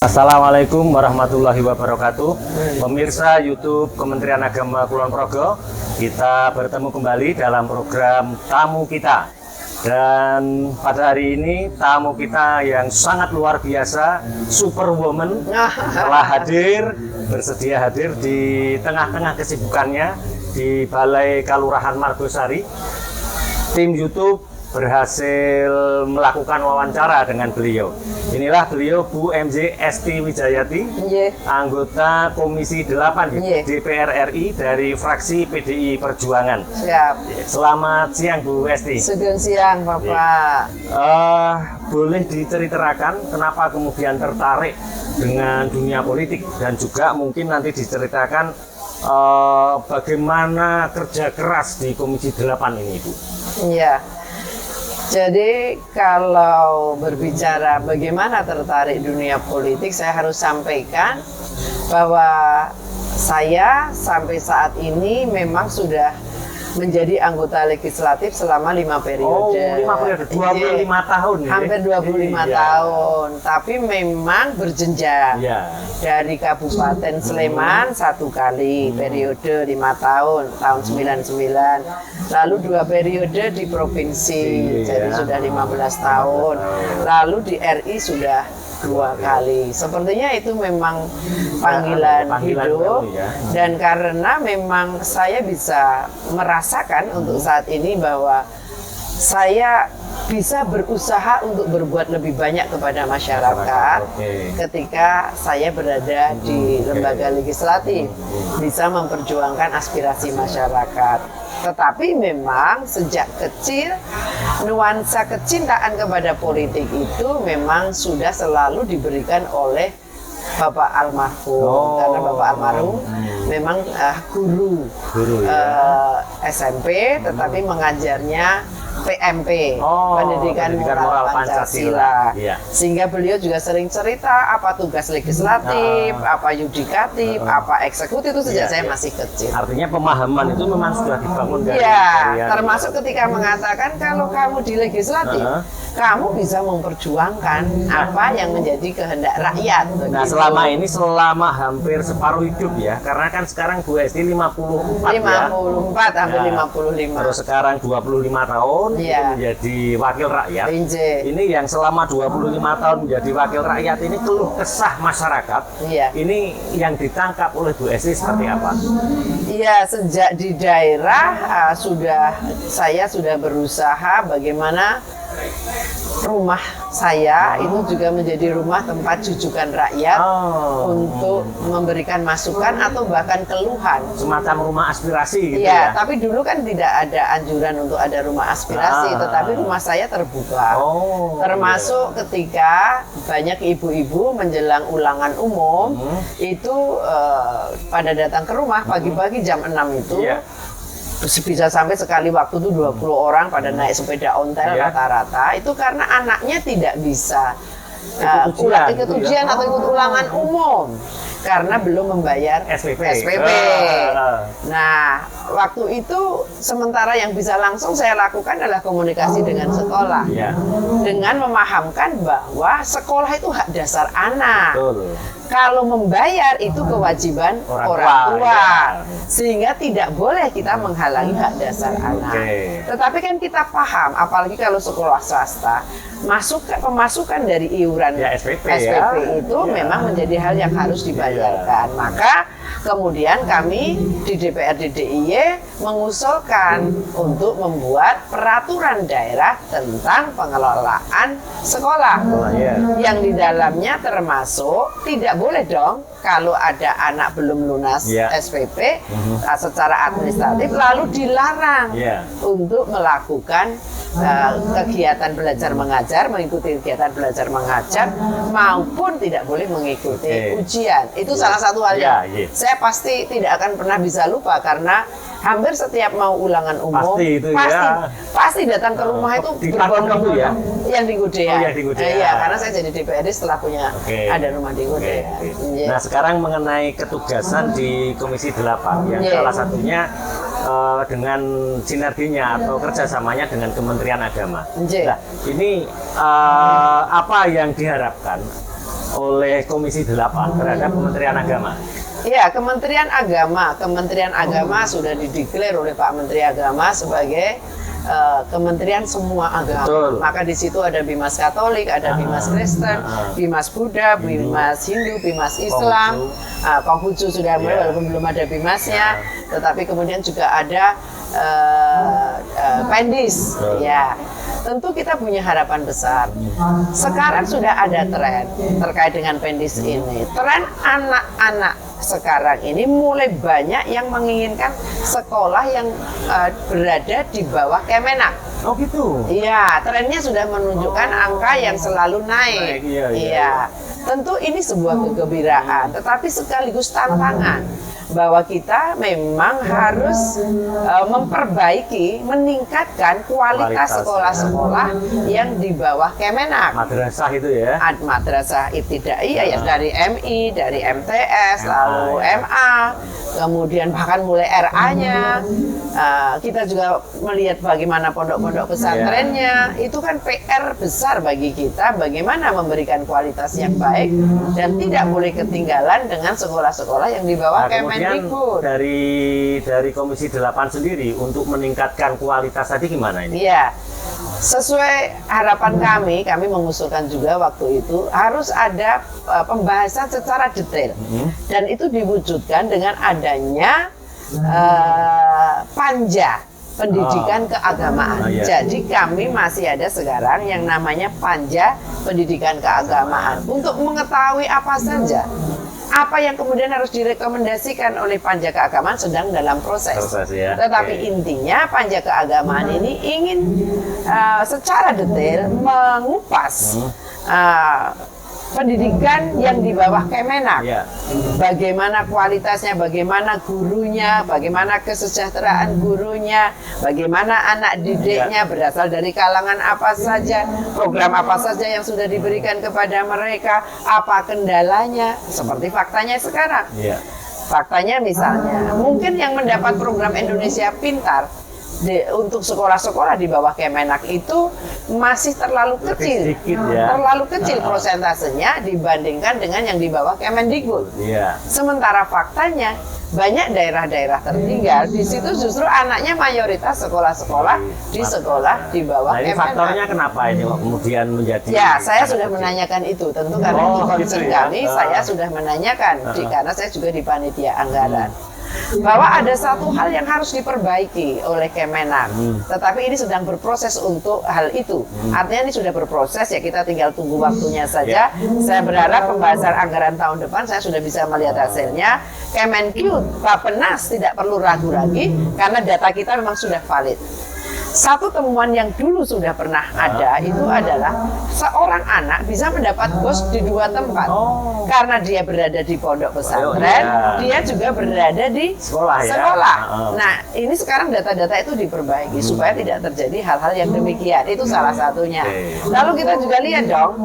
Assalamualaikum warahmatullahi wabarakatuh. Pemirsa YouTube Kementerian Agama Kulon Progo, kita bertemu kembali dalam program Tamu Kita. Dan pada hari ini tamu kita yang sangat luar biasa, Superwoman, telah bersedia hadir di tengah-tengah kesibukannya di Balai Kelurahan Margosari. Tim YouTube berhasil melakukan wawancara dengan beliau. Inilah beliau, Bu MJ Esti Wijayati, anggota Komisi 8 DPR RI dari fraksi PDI Perjuangan. Siap. Selamat siang Bu Esti. Sugeng siang Bapak. Boleh diceritakan kenapa kemudian tertarik dengan dunia politik, dan juga mungkin nanti diceritakan bagaimana kerja keras di Komisi 8 ini, Bu. Iya. Jadi kalau berbicara bagaimana tertarik dunia politik, saya harus sampaikan bahwa saya sampai saat ini memang sudah menjadi anggota legislatif selama 5 periode. Oh, 5 periode, 25 tahun. Hampir 25 tahun, tapi memang berjenjang. Dari Kabupaten Sleman 1 kali periode 5 tahun, tahun 99. Lalu 2 periode di provinsi, jadi sudah 15 tahun. Lalu di RI sudah 2 kali. Sepertinya itu memang panggilan hidup, dan karena memang saya bisa merasakan untuk saat ini bahwa saya bisa berusaha untuk berbuat lebih banyak kepada masyarakat ketika saya berada di lembaga legislatif, bisa memperjuangkan aspirasi masyarakat. Tetapi memang sejak kecil, nuansa kecintaan kepada politik itu memang sudah selalu diberikan oleh Bapak almarhum. Karena Bapak almarhum memang guru SMP, tetapi mengajarnya PMP, Pendidikan Moral Pancasila. Sehingga beliau juga sering cerita apa tugas legislatif, apa yudikatif, apa eksekutif, itu sejak saya masih kecil. Artinya pemahaman itu memang sudah dibangun dari termasuk ketika mengatakan kalau kamu di legislatif, kamu bisa memperjuangkan apa yang menjadi kehendak rakyat. Nah, selama ini, selama hampir separuh hidup ya, karena kan sekarang Bu Esti 54 hampir 55. Terus sekarang 25 tahun menjadi wakil rakyat. Ini yang selama 25 tahun menjadi wakil rakyat ini, keluh kesah masyarakat. Ini yang ditangkap oleh Bu Esti seperti apa? Iya, sejak di daerah saya sudah berusaha bagaimana rumah saya itu juga menjadi rumah tempat jujukan rakyat untuk memberikan masukan atau bahkan keluhan. Semacam rumah aspirasi gitu ya? Tapi dulu kan tidak ada anjuran untuk ada rumah aspirasi, tetapi rumah saya terbuka. Termasuk ketika banyak ibu-ibu menjelang ulangan umum, itu pada datang ke rumah pagi-pagi jam 6 itu, bisa sampai sekali waktu itu 20 orang pada naik sepeda ontel rata-rata, itu karena anaknya tidak bisa ikut ujian atau ikut ulangan umum karena belum membayar SPP. Nah, waktu itu sementara yang bisa langsung saya lakukan adalah komunikasi dengan sekolah, dengan memahamkan bahwa sekolah itu hak dasar anak. Kalau membayar itu kewajiban orang tua, sehingga tidak boleh kita menghalangi hak dasar anak. Tetapi kan kita paham, apalagi kalau sekolah swasta, pemasukan dari iuran SPP itu memang menjadi hal yang harus dibayarkan. Maka kemudian kami di DPRD DIY mengusulkan untuk membuat peraturan daerah tentang pengelolaan sekolah, yang di dalamnya termasuk tidak boleh dong kalau ada anak belum lunas SPP secara administratif lalu dilarang untuk melakukan kegiatan belajar mengajar, mengikuti kegiatan belajar mengajar, maupun tidak boleh mengikuti ujian. Itu salah satu hal yang saya pasti tidak akan pernah bisa lupa, karena hampir setiap mau ulangan umum pasti datang ke rumah itu berbondong-bondong yang di Gudea. Karena saya jadi DPRD setelah punya ada rumah di Gudea. Nah, sekarang mengenai ketugasan di Komisi 8 yang salah satunya dengan sinerginya atau kerjasamanya dengan Kementerian Agama. Nah, ini apa yang diharapkan oleh Komisi 8 terhadap Kementerian Agama? Ya, Kementerian Agama sudah dideklar oleh Pak Menteri Agama sebagai kementerian semua agama. Betul. Maka di situ ada Bimas Katolik, ada Bimas Kristen, Bimas Buddha, Bimas Hindu, Bimas Islam, Konghucu sudah mulai walaupun belum ada Bimasnya, tetapi kemudian juga ada Pendis. Ya. Tentu kita punya harapan besar. Sekarang sudah ada tren terkait dengan Pendis ini. Tren anak-anak sekarang ini mulai banyak yang menginginkan sekolah yang berada di bawah Kemenak. Oh gitu? Iya, trennya sudah menunjukkan angka yang selalu naik. Iya. Tentu ini sebuah kegembiraan, tetapi sekaligus tantangan bahwa kita memang harus memperbaiki, meningkatkan kualitas sekolah-sekolah yang di bawah Kemenak. Madrasah itu ya? Madrasah ibtidaiyah ya, dari MI, dari MTS, lalu MA, kemudian bahkan mulai RA-nya. Kita juga melihat bagaimana pondok-pondok pesantrennya. Itu kan PR besar bagi kita, bagaimana memberikan kualitas yang baik dan tidak boleh ketinggalan dengan sekolah-sekolah yang di bawah Kemendikbud. Dari Komisi 8 sendiri untuk meningkatkan kualitas tadi gimana ini? Iya. Sesuai harapan kami mengusulkan juga waktu itu harus ada pembahasan secara detail. Dan itu diwujudkan dengan adanya panja pendidikan keagamaan. Jadi kami masih ada sekarang yang namanya panja pendidikan keagamaan untuk mengetahui apa saja, apa yang kemudian harus direkomendasikan oleh panja keagamaan sedang dalam proses. Tetapi intinya panja keagamaan ini ingin secara detail mengupas pendidikan yang di bawah Kemenak. Bagaimana kualitasnya, bagaimana gurunya, bagaimana kesejahteraan gurunya, bagaimana anak didiknya berasal dari kalangan apa saja, program apa saja yang sudah diberikan kepada mereka, apa kendalanya, seperti faktanya sekarang. Faktanya misalnya, mungkin yang mendapat program Indonesia Pintar untuk sekolah-sekolah di bawah Kemenak itu masih terlalu kecil, terlalu kecil prosentasenya dibandingkan dengan yang di bawah Kemendikbud. Sementara faktanya banyak daerah-daerah tertinggal di situ justru anaknya mayoritas sekolah-sekolah di bawah Kemenak. Faktornya kenapa ini kemudian menjadi? Ya, saya sudah menanyakan itu. Tentu karena di concern kami, saya sudah menanyakan karena saya juga di panitia anggaran. Bahwa ada satu hal yang harus diperbaiki oleh Kemenak, tetapi ini sedang berproses untuk hal itu. Artinya ini sudah berproses, ya kita tinggal tunggu waktunya saja. Saya berharap pembahasan anggaran tahun depan saya sudah bisa melihat hasilnya. Kemenkyu, Bappenas tidak perlu ragu lagi karena data kita memang sudah valid. Satu temuan yang dulu sudah pernah ada itu adalah seorang anak bisa mendapat BOS di 2 tempat. Karena dia berada di pondok pesantren, dia juga berada di sekolah. Nah, ini sekarang data-data itu diperbaiki supaya tidak terjadi hal-hal yang demikian. Itu salah satunya. Lalu kita juga lihat dong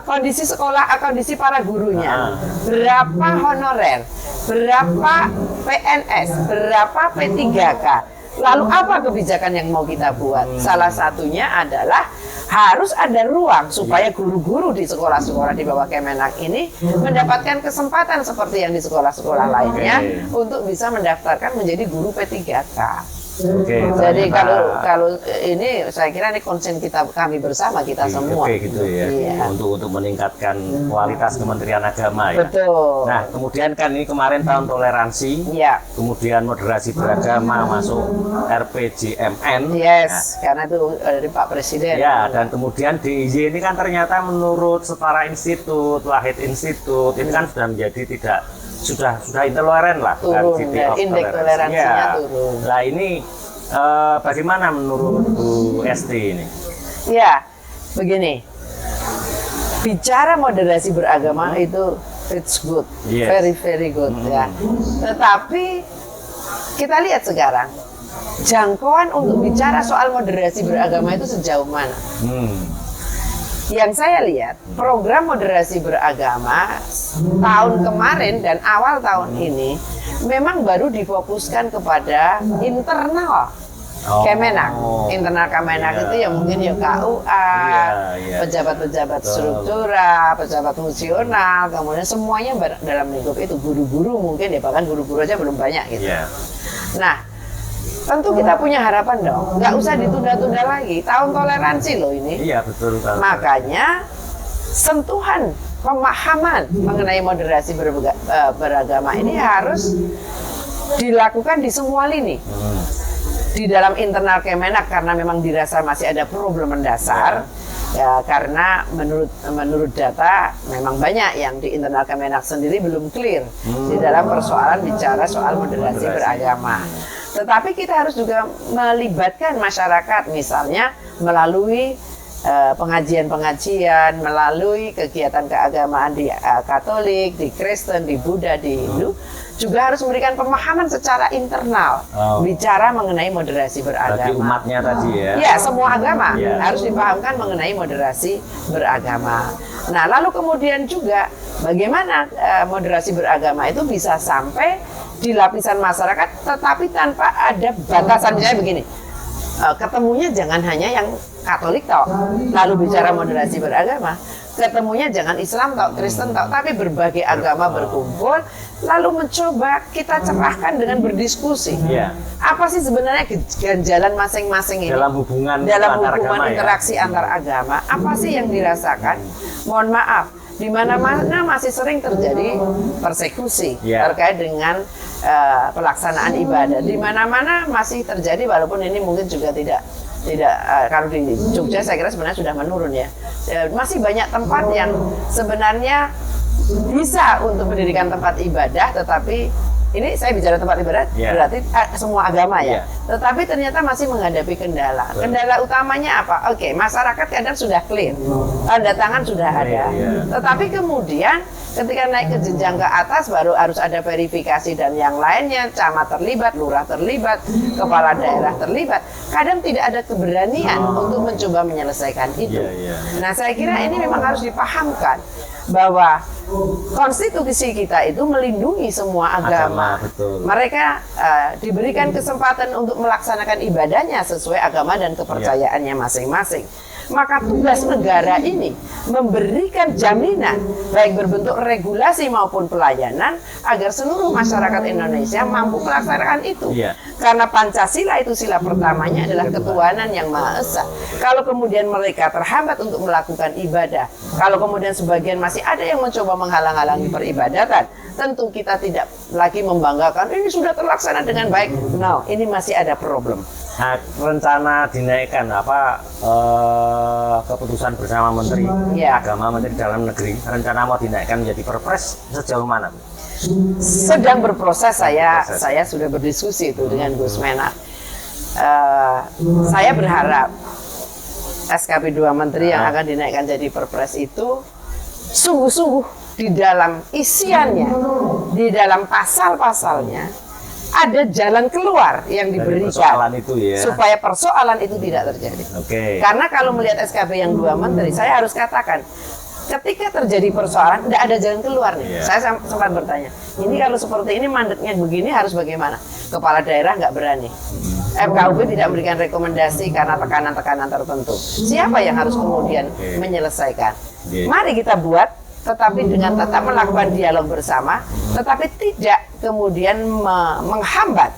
kondisi sekolah, kondisi para gurunya. Berapa honorer, berapa PNS, berapa P3K. Lalu apa kebijakan yang mau kita buat? Salah satunya adalah harus ada ruang supaya guru-guru di sekolah-sekolah di bawah Kemenak ini mendapatkan kesempatan seperti yang di sekolah-sekolah lainnya untuk bisa mendaftarkan menjadi guru P3K. Jadi kalau ini saya kira ini konsen kami bersama kita semua. Gitu ya. Untuk meningkatkan kualitas Kementerian Agama ya. Betul. Nah, kemudian kan ini kemarin tahun toleransi. Kemudian moderasi beragama masuk RPJMN. Karena itu dari Pak Presiden. Dan kemudian DIY ini kan ternyata menurut Setara Institut, Wahid Institut, ini kan sudah menjadi sudah intoleran lah, turun, indeks toleransinya turun. Nah ini bagaimana menurut Bu Esti ini? Ya, begini, bicara moderasi beragama itu it's good, very very good ya. Tetapi kita lihat sekarang jangkauan untuk bicara soal moderasi beragama itu sejauh mana? Yang saya lihat, program moderasi beragama tahun kemarin dan awal tahun ini memang baru difokuskan kepada internal Kemenak, internal Kemenak itu ya mungkin ya KUA, pejabat-pejabat struktural, pejabat fungsional, kemudian semuanya dalam lingkup itu, guru-guru mungkin ya, bahkan guru-guru aja belum banyak gitu. Nah, tentu kita punya harapan dong, nggak usah ditunda-tunda lagi, tahun toleransi loh ini. Iya betul. Makanya sentuhan pemahaman mengenai moderasi beragama ini harus dilakukan di semua lini. Di dalam internal Kemenak karena memang dirasa masih ada problem mendasar, ya karena menurut data memang banyak yang di internal Kemenak sendiri belum clear di dalam persoalan bicara soal moderasi beragama. Tetapi kita harus juga melibatkan masyarakat, misalnya melalui pengajian-pengajian, melalui kegiatan keagamaan di Katolik, di Kristen, di Buddha, di Hindu, juga harus memberikan pemahaman secara internal bicara mengenai moderasi beragama. Bagi umatnya tadi ya. Ya, semua agama harus dipahamkan mengenai moderasi beragama. Nah, lalu kemudian juga bagaimana moderasi beragama itu bisa sampai di lapisan masyarakat, tetapi tanpa ada batasan. Misalnya begini, ketemunya jangan hanya yang Katolik toh, lalu bicara moderasi beragama. Ketemunya jangan Islam toh, Kristen toh, tapi berbagai agama berkumpul, lalu mencoba kita cerahkan dengan berdiskusi. Apa sih sebenarnya ganjalan masing-masing ini dalam hubungan interaksi antar agama? Apa sih yang dirasakan? Mohon maaf, di mana-mana masih sering terjadi persekusi terkait dengan pelaksanaan ibadah. Di mana-mana masih terjadi, walaupun ini mungkin juga tidak kalau di Jogja saya kira sebenarnya sudah menurun ya. Masih banyak tempat yang sebenarnya bisa untuk mendirikan tempat ibadah, tetapi ini saya bicara tempat ibadah berarti semua agama ya. Tetapi ternyata masih menghadapi kendala. Kendala utamanya apa? Oke, masyarakat kadang sudah clear, tanda tangan sudah ada. Tetapi kemudian ketika naik ke jenjang ke atas baru harus ada verifikasi dan yang lainnya, camat terlibat, lurah terlibat, kepala daerah terlibat. Kadang tidak ada keberanian untuk mencoba menyelesaikan itu. Nah, saya kira ini memang harus dipahamkan bahwa konstitusi kita itu melindungi semua agama. Mereka diberikan kesempatan untuk melaksanakan ibadahnya sesuai agama dan kepercayaannya masing-masing. Maka tugas negara ini memberikan jaminan baik berbentuk regulasi maupun pelayanan agar seluruh masyarakat Indonesia mampu melaksanakan itu. Karena Pancasila itu sila pertamanya adalah ketuhanan yang Maha Esa. Kalau kemudian mereka terhambat untuk melakukan ibadah, kalau kemudian sebagian masih ada yang mencoba menghalang-halangi peribadatan, tentu kita tidak lagi membanggakan ini sudah terlaksana dengan baik. No, ini masih ada problem. Nah, rencana dinaikkan keputusan bersama Menteri Agama, Menteri Dalam Negeri, rencana mau dinaikkan menjadi Perpres sejauh mana? Sedang berproses. Saya sudah berdiskusi itu dengan Gus Menak. Saya berharap SKP 2 Menteri yang akan dinaikkan jadi Perpres itu sungguh-sungguh di dalam isiannya, di dalam pasal-pasalnya ada jalan keluar yang diberikan supaya persoalan itu tidak terjadi. Karena kalau melihat SKP yang 2 Menteri, saya harus katakan ketika terjadi persoalan tidak ada jalan keluar nih. Saya sempat bertanya, ini kalau seperti ini mandatnya begini harus bagaimana? Kepala daerah nggak berani. FKUP tidak memberikan rekomendasi karena tekanan-tekanan tertentu. Siapa yang harus kemudian menyelesaikan? Mari kita buat, tetapi dengan tetap melakukan dialog bersama, tetapi tidak kemudian menghambat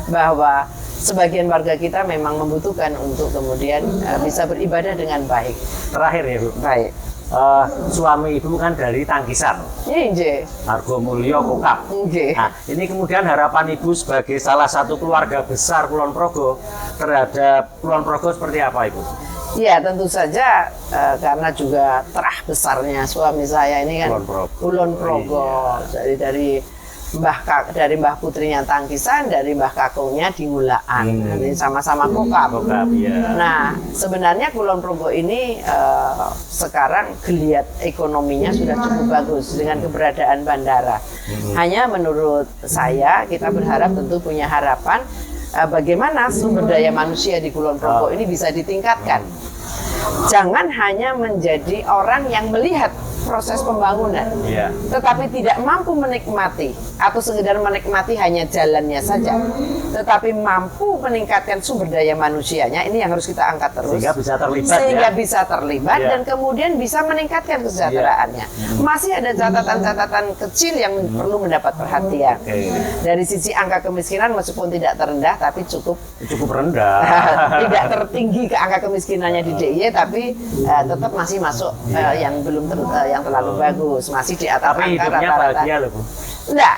bahwa sebagian warga kita memang membutuhkan untuk kemudian bisa beribadah dengan baik. Terakhir ya Bu. Baik. Suami Ibu kan dari Tangkisan. Argo Mulyo Kokap. Nah, ini kemudian harapan Ibu sebagai salah satu keluarga besar Kulon Progo terhadap Kulon Progo seperti apa Ibu? Ya tentu saja karena juga terah besarnya suami saya ini kan Kulon Progo, dari Mbah Putrinya Tangkisan, dari Mbah Kakungnya di Ngulaan, jadi sama-sama Kokap. Nah sebenarnya Kulon Progo ini sekarang geliat ekonominya sudah cukup bagus dengan keberadaan bandara. Hanya menurut saya kita berharap, tentu punya harapan bagaimana sumber daya manusia di Kulon Progo ini bisa ditingkatkan. Jangan hanya menjadi orang yang melihat proses pembangunan, tetapi tidak mampu menikmati atau sekedar menikmati hanya jalannya saja, tetapi mampu meningkatkan sumber daya manusianya, ini yang harus kita angkat terus sehingga bisa terlibat dan kemudian bisa meningkatkan kesejahteraannya. Masih ada catatan-catatan kecil yang perlu mendapat perhatian. Dari sisi angka kemiskinan meskipun tidak terendah tapi cukup rendah. Tidak tertinggi ke angka kemiskinannya di DIY, tapi tetap masih masuk yang belum yang terlalu bagus, masih di atas tapi angka hidupnya rata-rata. bahagia loh Bu. Enggak,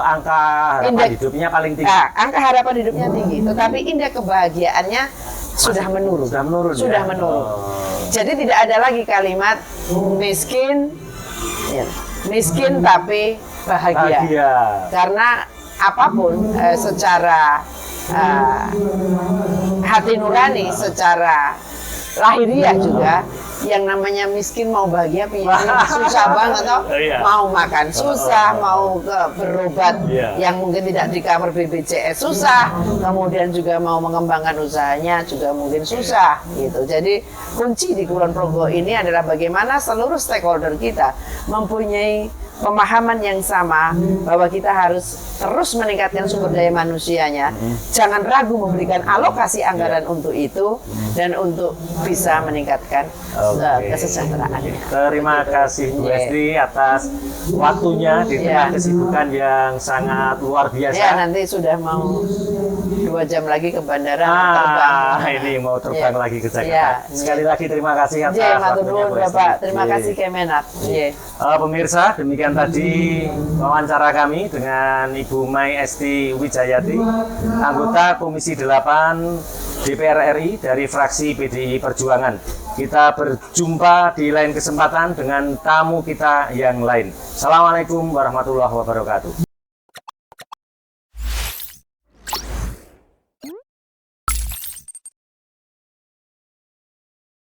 angka harapan hidupnya paling tinggi. Angka harapan hidupnya tinggi, tetapi indeks kebahagiaannya sudah menurun. Sudah menurun. Jadi tidak ada lagi kalimat miskin tapi bahagia. Karena apapun secara hati nurani, secara lahiriah juga, yang namanya miskin mau bahagia susah banget toh. Mau makan susah, mau berobat yang mungkin tidak di cover BPJS susah, kemudian juga mau mengembangkan usahanya juga mungkin susah gitu. Jadi kunci di Kulon Progo ini adalah bagaimana seluruh stakeholder kita mempunyai pemahaman yang sama bahwa kita harus terus meningkatkan sumber daya manusianya. Jangan ragu memberikan alokasi anggaran untuk itu dan untuk bisa meningkatkan kesejahteraan. Terima kasih Bu Esti atas waktunya di tengah kesibukan yang sangat luar biasa. Ya, nanti sudah mau 2 jam lagi ke bandara terbang. Ini mau terbang lagi ke Jakarta. Sekali lagi terima kasih atas waktunya Bu Esti. Bapak, terima kasih Kemenak. Pemirsa, demikian tadi wawancara kami dengan Ibu Mai Esti Wijayati, anggota Komisi 8 DPR RI dari fraksi PDI Perjuangan. Kita berjumpa di lain kesempatan dengan tamu kita yang lain. Assalamualaikum warahmatullahi wabarakatuh.